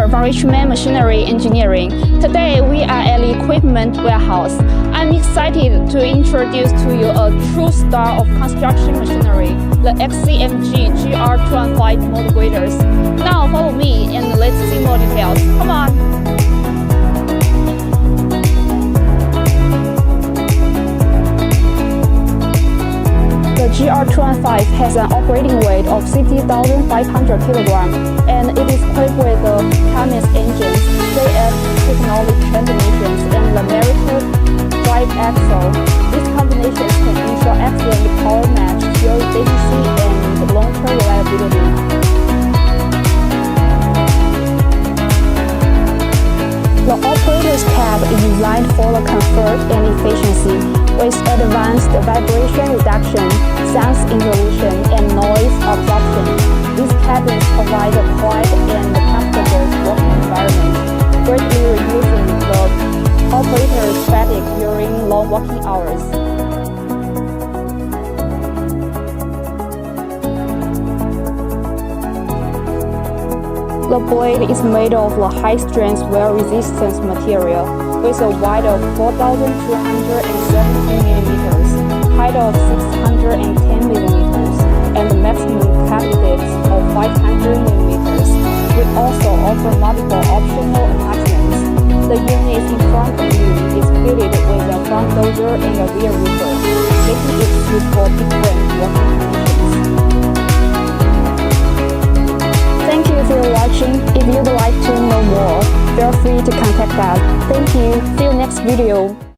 here from RICHMCHN Machinery Engineering. Today we are at the equipment warehouse. I'm excited to introduce to you a true star of construction machinery, the XCMG GR215 Moto Graders. Now follow me and let's see more details. Come on! The GR215 has an operating weight of 60,500 kilograms and it is equipped with the Cummins engines, JF technology transmissions, and the Meritor drive axle. These combinations can ensure excellent power match, fuel efficiency, and long-term reliability. The operator's cab is designed for the comfort and efficiency, with advanced vibration reduction, sound insulation, and noise absorption. These cabins provide a quiet and comfortable working environment, greatly reducing the operator's fatigue during long working hours. The blade is made of a high-strength, wear-resistant material with a width of 4,270 mm, height of 610 mm, and a maximum cut depth of 500 mm. We also offer multiple optional attachments. The unit in front of you is fitted with a front dozer and a rear ripper, making it suitable for different working conditions. Thank you for watching. If you'd like to know more, feel free to contact us. Thank you. See you next video.